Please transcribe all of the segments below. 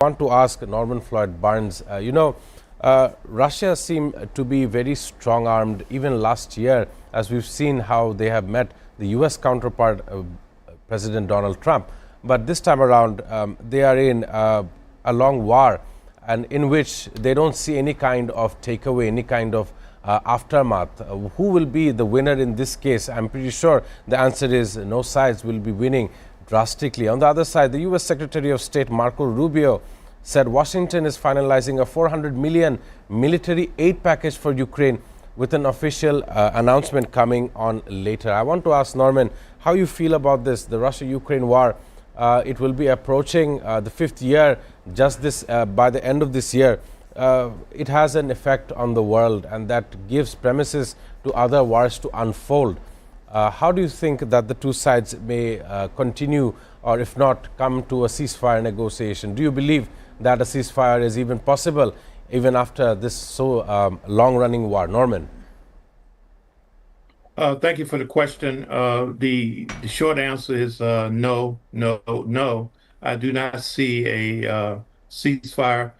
want to ask Norman Floyd Barnes, Russia seemed to be very strong-armed even last year, as we've seen how they have met the U.S. counterpart, President Donald Trump. But this time around, they are in a long war, and in which they don't see any kind of takeaway, any kind of aftermath. Who will be the winner in this case? I'm pretty sure the answer is no sides will be winning drastically. On the other side, the U.S. Secretary of State Marco Rubio said Washington is finalizing a $400 million military aid package for Ukraine, with an official announcement coming on later. I want to ask Norman how you feel about this, the Russia-Ukraine war. It will be approaching the 5th year just by the end of this year. It has an effect on the world, and that gives premises to other wars to unfold. How do you think that the two sides may continue, or if not, come to a ceasefire negotiation? Do you believe that a ceasefire is even possible, even after this so long-running war? Norman. Thank you for the question. The short answer is no, no, no. I do not see a ceasefire,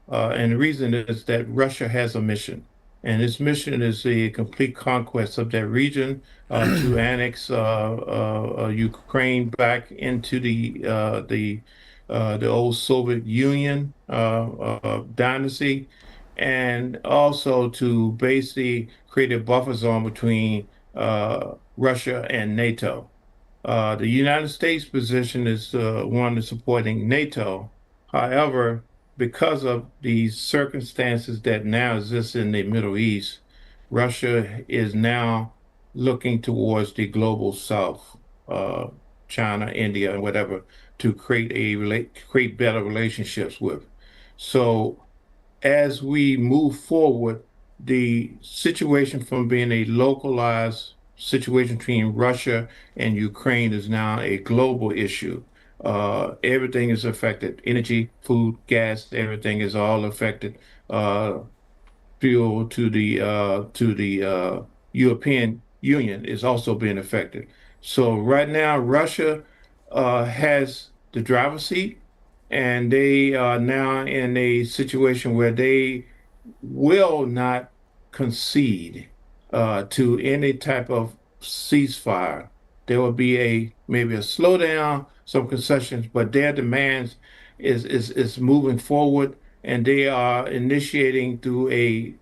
and the reason is that Russia has a mission. And its mission is the complete conquest of that region, to annex Ukraine back into the old Soviet Union dynasty, and also to basically create a buffer zone between Russia and NATO. The United States position is one that's supporting NATO. However, because of the circumstances that now exist in the Middle East, Russia is now looking towards the global South, China, India, and whatever, to create better relationships with. So, as we move forward, the situation from being a localized situation between Russia and Ukraine is now a global issue. Everything is affected. Energy, food, gas, everything is all affected. Fuel to the European Union is also being affected. So right now, Russia has the driver's seat, and they are now in a situation where they will not concede to any type of ceasefire. There will be maybe a slowdown, some concessions, but their demands is moving forward, and they are initiating through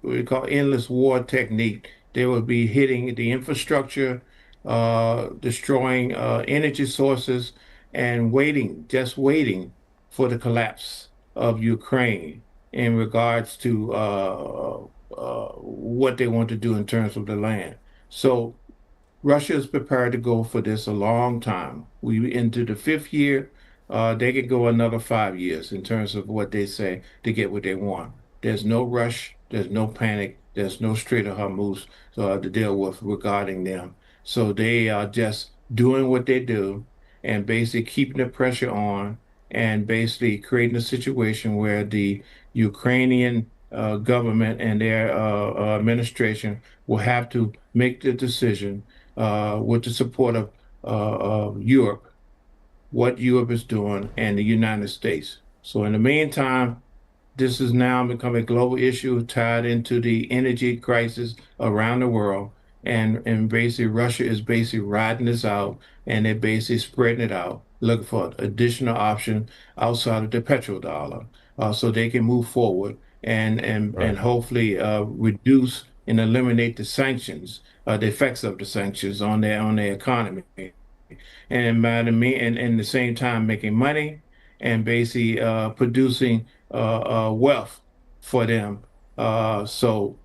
what we call endless war technique. They will be hitting the infrastructure, destroying energy sources, and just waiting for the collapse of Ukraine in regards to what they want to do in terms of the land. So Russia is prepared to go for this a long time. We into the 5th year. They could go another 5 years in terms of what they say to get what they want. There's no rush. There's no panic. There's no Strait of Hormuz to deal with regarding them. So they are just doing what they do and basically keeping the pressure on, and basically creating a situation where the Ukrainian government and their administration will have to make the decision with the support of Europe, what Europe is doing, and the United States. So in the meantime, this has now become a global issue tied into the energy crisis around the world. And basically Russia is basically riding this out, and they're basically spreading it out, looking for additional option outside of the petrodollar, so they can move forward and hopefully reduce and eliminate the sanctions, the effects of the sanctions on their economy, and in the same time making money and basically producing wealth for them. So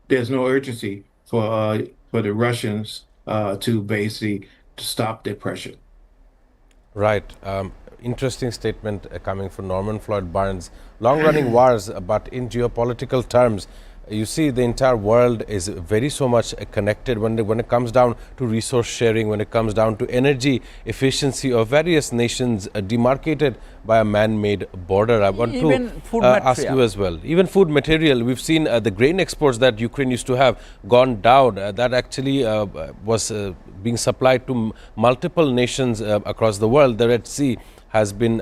there's no urgency for the Russians to basically stop their pressure. Right. Interesting statement coming from Norman Floyd Barnes. Long-running wars, but in geopolitical terms, you see the entire world is very so much connected when it comes down to resource sharing, when it comes down to energy efficiency of various nations demarcated by a man-made border. I want to ask you as well. Even food material, we've seen the grain exports that Ukraine used to have gone down. That actually was being supplied to multiple nations across the world. The Red Sea has been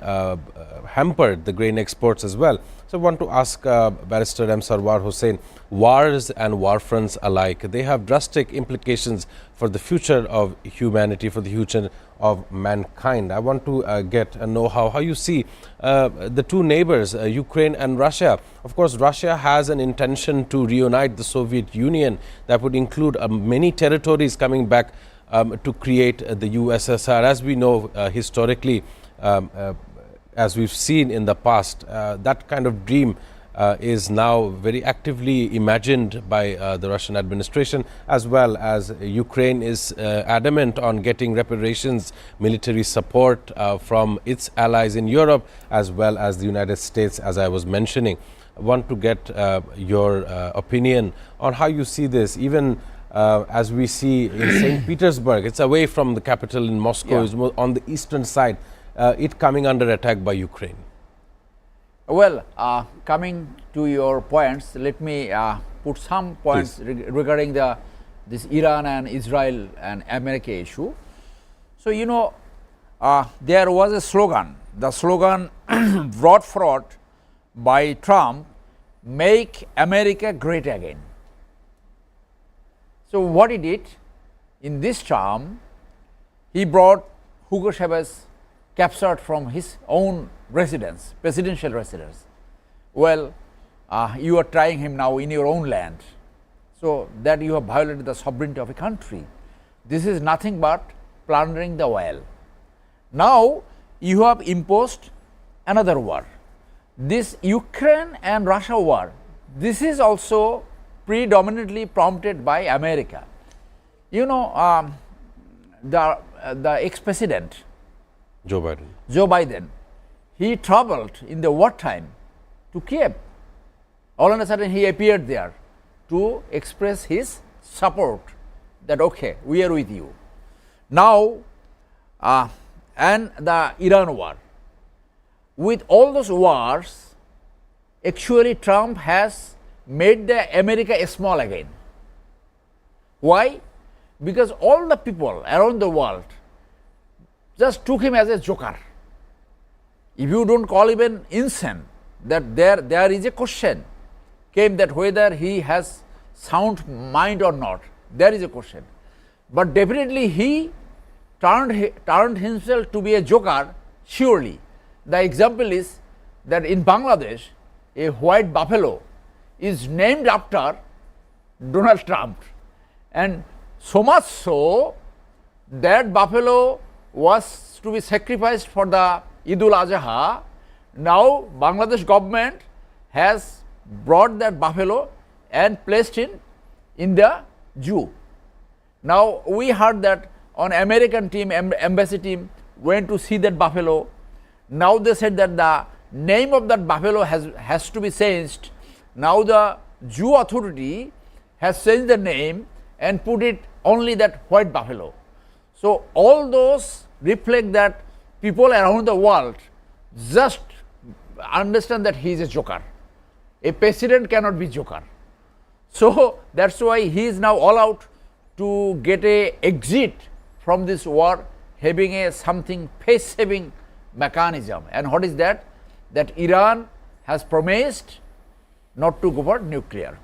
hampered the grain exports as well. So I want to ask Barrister M. Sarwar Hussain, wars and war fronts alike, they have drastic implications for the future of humanity, for the future of mankind. I want to get a know-how, how you see the two neighbors, Ukraine and Russia. Of course, Russia has an intention to reunite the Soviet Union that would include many territories coming back to create the USSR. As we know historically, as we've seen in the past, that kind of dream is now very actively imagined by the Russian administration, as well as Ukraine is adamant on getting reparations, military support from its allies in Europe, as well as the United States, as I was mentioning. I want to get your opinion on how you see this, even as we see in St. Petersburg. It's away from the capital in Moscow, it's on the eastern side, it coming under attack by Ukraine. Well, coming to your points, let me put some points regarding this Iran and Israel and America issue. So, you know, there was a slogan, the slogan brought forth by Trump, "Make America Great Again." So, what he did in this term, he brought Hugo Chavez captured from his own residence, presidential residence. Well, you are trying him now in your own land, so that you have violated the sovereignty of a country. This is nothing but plundering the oil. Now, you have imposed another war. This Ukraine and Russia war, this is also predominantly prompted by America. You know, the ex-president Joe Biden, he traveled in the wartime to Kiev. All of a sudden, he appeared there to express his support that, okay, we are with you. Now, and the Iran war. With all those wars, actually Trump has made the America small again. Why? Because all the people around the world just took him as a joker. If you don't call him insane, that there is a question came that whether he has sound mind or not, there is a question. But definitely he turned himself to be a joker, surely. The example is that in Bangladesh, a white buffalo is named after Donald Trump, and so much so that buffalo was to be sacrificed for the Eid al-Adha. Now Bangladesh government has brought that buffalo and placed it in the zoo. Now we heard that on American team, embassy team went to see that buffalo. Now they said that the name of that buffalo has to be changed. Now the zoo authority has changed the name and put it only that white buffalo. So all those reflect that people around the world just understand that he is a joker. A president cannot be joker. So that's why he is now all out to get a exit from this war, having a something face-saving mechanism. And what is that? That Iran has promised not to go for nuclear.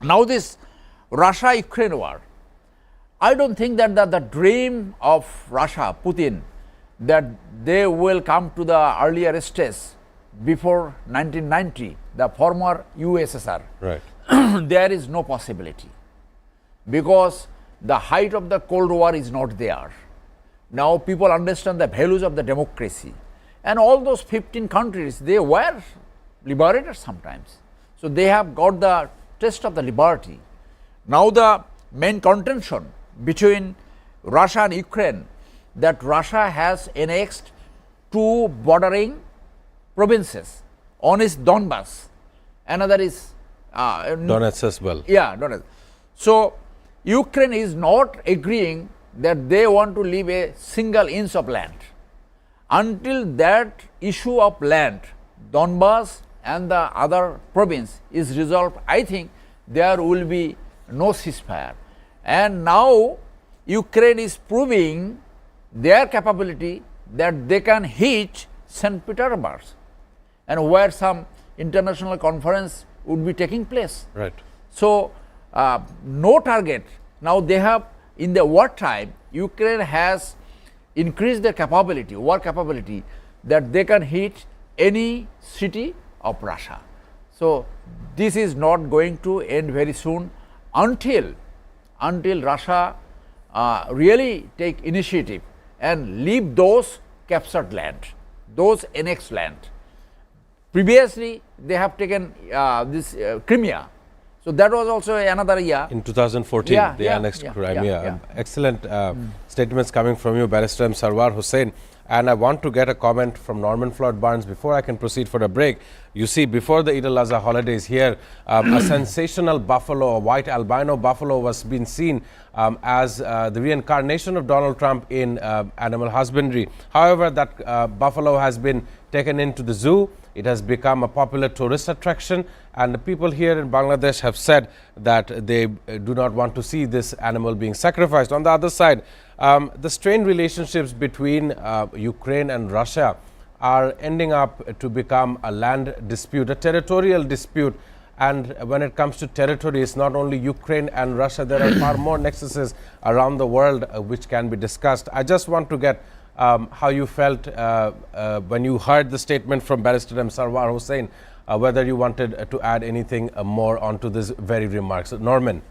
Now this Russia-Ukraine war, I don't think that the dream of Russia, Putin, that they will come to the earlier stage before 1990, the former USSR. Right. There is no possibility, because the height of the Cold War is not there. Now people understand the values of the democracy, and all those 15 countries, they were liberated sometimes. So they have got the taste of the liberty. Now the main contention between Russia and Ukraine, that Russia has annexed two bordering provinces. One is Donbass, another is Donetsk as well. Yeah, Donetsk. So Ukraine is not agreeing that they want to leave a single inch of land. Until that issue of land, Donbass and the other province is resolved, I think there will be no ceasefire. And now Ukraine is proving their capability that they can hit St. Petersburg, and where some international conference would be taking place. Right. So, no target. Now they have, in the wartime, Ukraine has increased their capability, war capability, that they can hit any city of Russia. So, this is not going to end very soon until Russia really take initiative and leave those captured land, those annexed land. Previously, they have taken this Crimea. So, that was also another year. In 2014, they annexed Crimea. Excellent statements coming from you, Barrister M. Sarwar Hussain. And I want to get a comment from Norman Floyd Barnes before I can proceed for a break. You see, before the Eid al-Azha holidays here, a sensational buffalo, a white albino buffalo, was being seen as the reincarnation of Donald Trump in animal husbandry. However, that buffalo has been taken into the zoo. It has become a popular tourist attraction, and the people here in Bangladesh have said that they do not want to see this animal being sacrificed. On the other side, the strained relationships between Ukraine and Russia are ending up to become a land dispute, a territorial dispute. And when it comes to territory, it's not only Ukraine and Russia, there are far more nexuses around the world which can be discussed. I just want to get how you felt when you heard the statement from Barrister M. Sarwar Hussain, whether you wanted to add anything more onto this very remarks. Norman.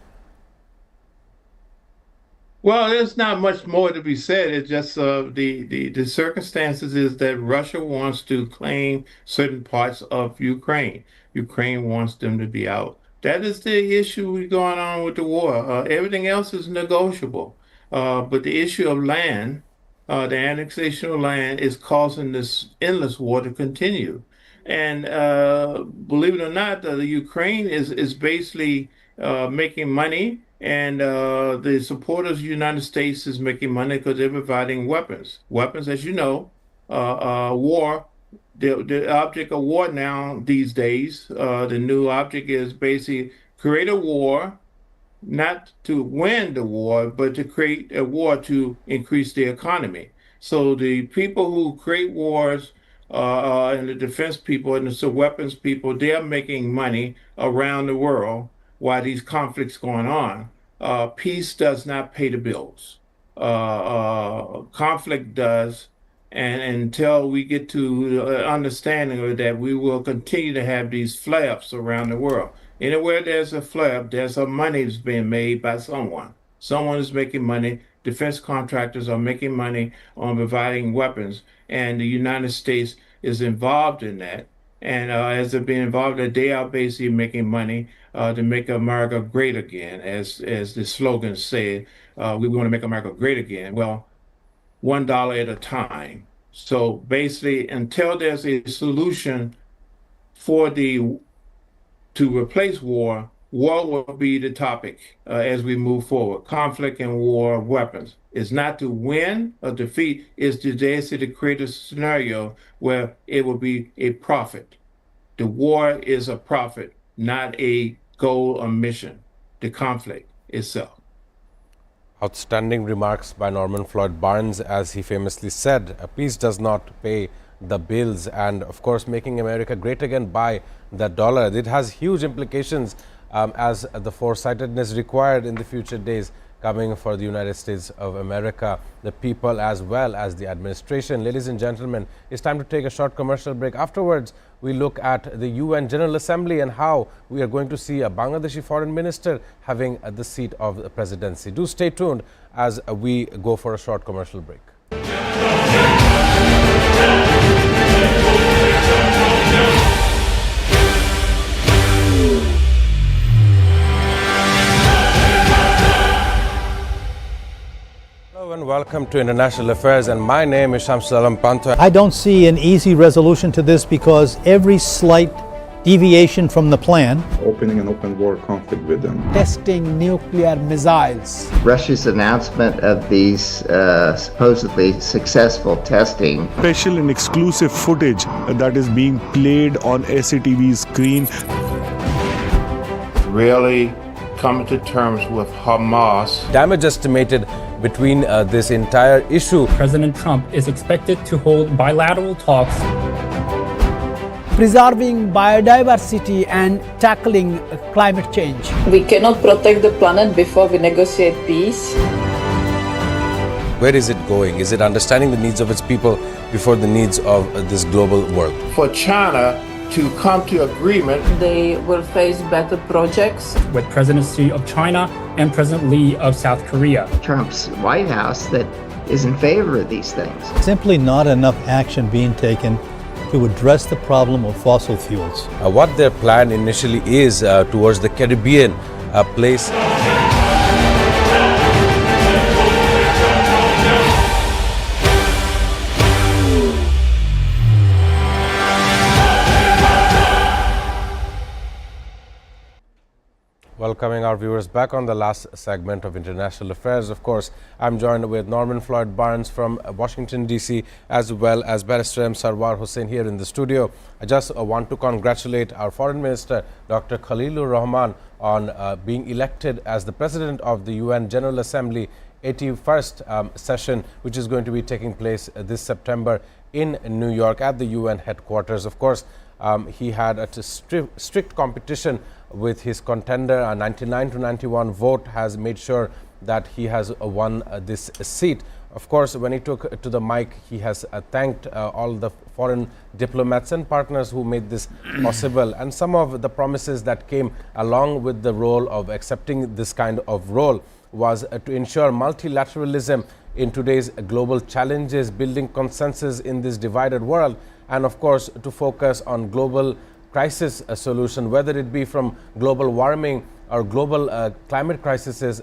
Well, there's not much more to be said. It's just the circumstances is that Russia wants to claim certain parts of Ukraine. Ukraine wants them to be out. That is the issue going on with the war. Everything else is negotiable. But the issue of land, the annexation of land, is causing this endless war to continue. And believe it or not, the Ukraine is basically making money, and the supporters of the United States is making money because they're providing weapons. Weapons, as you know, war, the object of war now these days, the new object is basically create a war, not to win the war, but to create a war to increase the economy. So the people who create wars and the defense people and the weapons people, they're making money around the world while these conflicts going on. Peace does not pay the bills. Conflict does. And until we get to understanding of that, we will continue to have these flare-ups around the world. Anywhere there's a flare-up, there's some money that's being made by someone. Someone is making money. Defense contractors are making money on providing weapons, and the United States is involved in that. And as they're being involved, they are basically making money to make America great again, as the slogan said. We want to make America great again. Well, $1 at a time. So basically, until there's a solution to replace war, war will be the topic as we move forward. Conflict and war, weapons. It's not to win or defeat, it's to create a scenario where it will be a profit. The war is a profit, not a goal or mission, the conflict itself. Outstanding remarks by Norman Floyd Barnes. As he famously said, peace does not pay the bills, and of course making America great again by the dollar. It has huge implications as the foresightedness required in the future days coming for the United States of America, the people as well as the administration. Ladies and gentlemen, it's time to take a short commercial break. Afterwards, we look at the UN General Assembly and how we are going to see a Bangladeshi foreign minister having the seat of the presidency. Do stay tuned as we go for a short commercial break. And welcome to International Affairs, and my name is Shamsul Alam Panta. I don't see an easy resolution to this because every slight deviation from the plan, opening an open war conflict with them, testing nuclear missiles, Russia's announcement of these supposedly successful testing, special and exclusive footage that is being played on SATV screen, Really coming to terms with Hamas. Damage estimated between this entire issue. President Trump is expected to hold bilateral talks. Preserving biodiversity and tackling climate change. We cannot protect the planet before we negotiate peace. Where is it going? Is it understanding the needs of its people before the needs of this global world? For China to come to agreement, They will face better projects. With President Xi of China and President Lee of South Korea. Trump's White House that is in favor of these things. Simply not enough action being taken to address the problem of fossil fuels. What their plan initially is towards the Caribbean place. Welcoming our viewers back on the last segment of International Affairs. Of course, I'm joined with Norman Floyd Barnes from Washington, D.C., as well as Barrister M. Sarwar Hussain here in the studio. I just want to congratulate our Foreign Minister, Dr. Khalilur Rahman, on being elected as the President of the UN General Assembly 81st session, which is going to be taking place this September in New York at the UN headquarters. Of course, he had a strict competition with his contender. A 99 to 91 vote has made sure that he has won this seat. Of course, when he took to the mic, he has thanked all the foreign diplomats and partners who made this possible, and some of the promises that came along with the role of accepting this kind of role was to ensure multilateralism in today's global challenges, building consensus in this divided world, and of course to focus on global crisis solution, whether it be from global warming or global climate crises,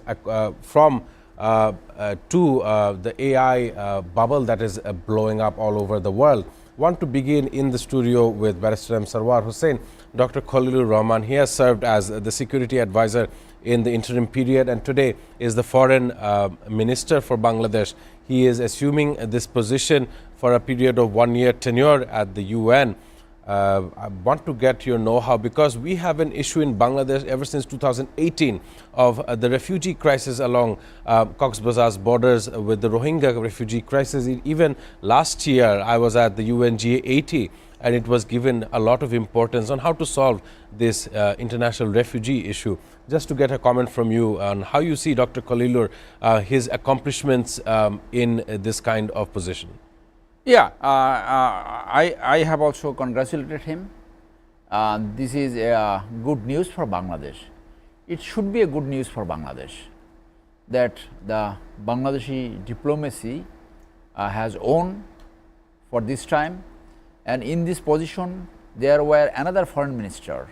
from to the AI bubble that is blowing up all over the world. Want to begin in the studio with Barrister M. Sarwar Hussain. Dr. Khalilur Rahman, he has served as the security advisor in the interim period and today is the foreign minister for Bangladesh. He is assuming this position for a period of 1 year tenure at the UN. I want to get your know-how because we have an issue in Bangladesh ever since 2018 of the refugee crisis along Cox's Bazar's borders with the Rohingya refugee crisis. Even last year I was at the UNGA 80 and it was given a lot of importance on how to solve this international refugee issue. Just to get a comment from you on how you see Dr. Khalilur, his accomplishments in this kind of position. Yeah, I have also congratulated him. This is good news for Bangladesh. It should be a good news for Bangladesh that the Bangladeshi diplomacy has won for this time, and in this position there were another foreign minister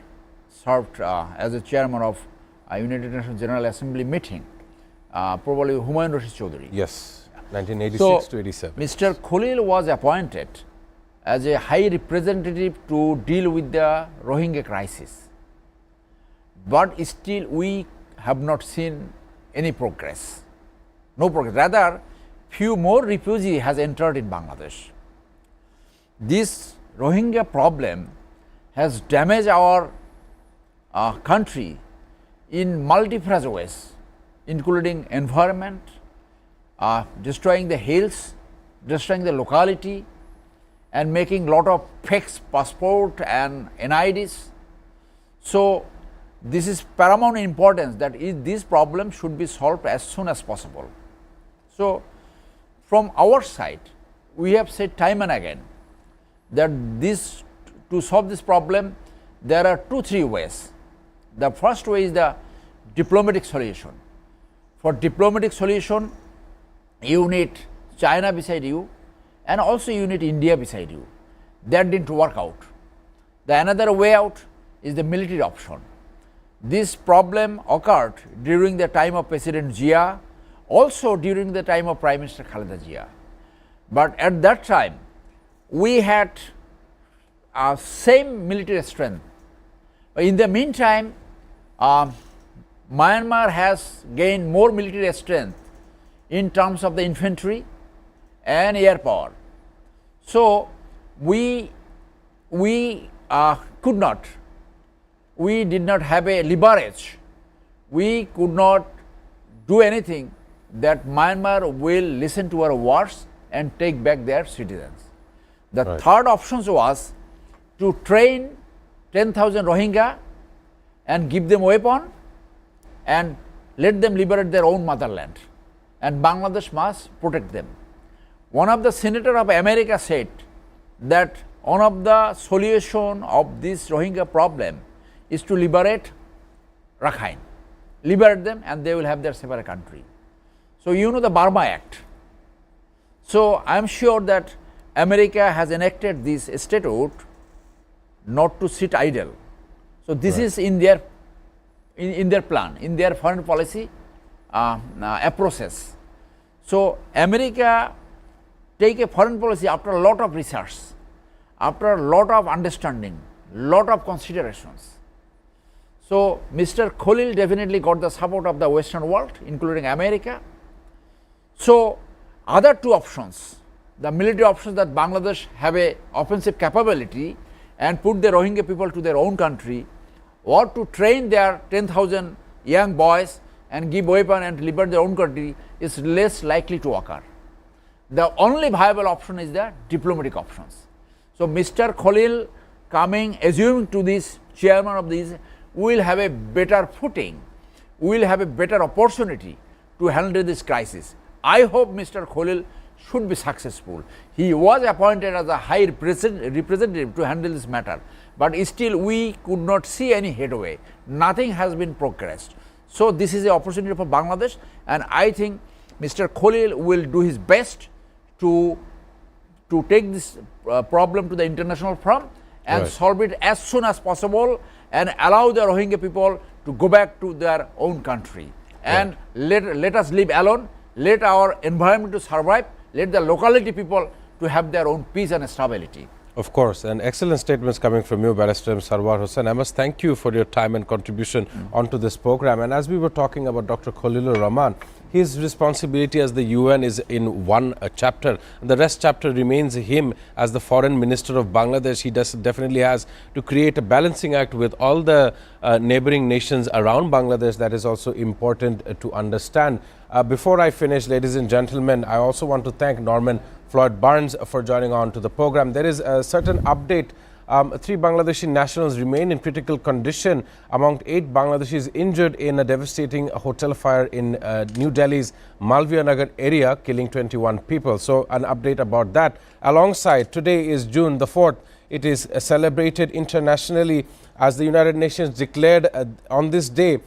served as a chairman of a United Nations General Assembly meeting, probably Humayun Rashid Chaudhary. Yes. 1986 to 87. Mr. Khalil was appointed as a high representative to deal with the Rohingya crisis, but still we have not seen any progress. No progress. Rather, few more refugees has entered in Bangladesh. This Rohingya problem has damaged our country in multiple ways, including environment, destroying the hills, destroying the locality, and making lot of fake passport and NIDs. So this is paramount importance that this problem should be solved as soon as possible. So from our side, we have said time and again that this to solve this problem there are 2-3 ways. The first way is the diplomatic solution. For diplomatic solution, you need China beside you and also you need India beside you. That didn't work out. The another way out is the military option. This problem occurred during the time of President Zia, also during the time of Prime Minister Khaleda Zia. But at that time, we had same military strength. In the meantime, Myanmar has gained more military strength in terms of the infantry and air power. So we did not have a leverage. We could not do anything that Myanmar will listen to our words and take back their citizens. The third option was to train 10,000 Rohingya and give them weapon and let them liberate their own motherland, and Bangladesh must protect them. One of the senator of America said that one of the solution of this Rohingya problem is to liberate Rakhine, liberate them and they will have their separate country. So you know the Burma Act. So I am sure that America has enacted this statute not to sit idle. So this is in their plan, in their foreign policy approaches. So America take a foreign policy after a lot of research, after a lot of understanding, lot of considerations. So Mr. Khalil definitely got the support of the Western world, including America. So other two options, the military options, that Bangladesh have a offensive capability and put the Rohingya people to their own country, or to train their 10,000 young boys and give weapon and liberate their own country, is less likely to occur. The only viable option is the diplomatic options. So Mr. Khalil coming, assuming to this chairman of this, will have a better footing, will have a better opportunity to handle this crisis. I hope Mr. Khalil should be successful. He was appointed as a high representative to handle this matter, but still we could not see any headway. Nothing has been progressed. So this is an opportunity for Bangladesh, and I think Mr. Khalil will do his best to take this problem to the international forum and solve it as soon as possible, and allow the Rohingya people to go back to their own country. And let us live alone, let our environment to survive, let the locality people to have their own peace and stability. Of course, and excellent statements coming from you, Barrister Sarwar Hussain. I must thank you for your time and contribution onto this program. And as we were talking about Dr. Khalilur Rahman, his responsibility as the UN is in one chapter. The rest chapter remains him as the Foreign Minister of Bangladesh. He definitely has to create a balancing act with all the neighboring nations around Bangladesh. That is also important to understand. Before I finish, ladies and gentlemen, I also want to thank Norman Floyd Barnes for joining on to the program. There is a certain update. 3 Bangladeshi nationals remain in critical condition, among 8 Bangladeshis injured in a devastating hotel fire in New Delhi's Malviya Nagar area, killing 21 people. So an update about that. Alongside, today is June the 4th. It is celebrated internationally as the United Nations declared on this day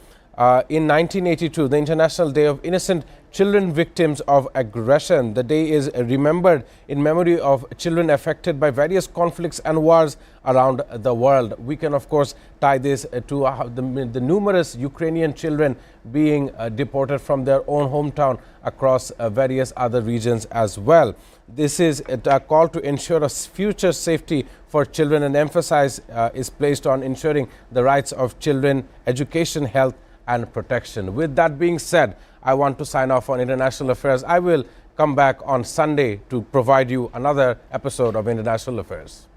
in 1982, the International Day of Innocent Children Victims of Aggression. The day is remembered in memory of children affected by various conflicts and wars around the world. We can, of course, tie this to the numerous Ukrainian children being deported from their own hometown across various other regions as well. This is a call to ensure a future safety for children, and emphasis is placed on ensuring the rights of children, education, health, and protection. With that being said, I want to sign off on International Affairs. I will come back on Sunday to provide you another episode of International Affairs.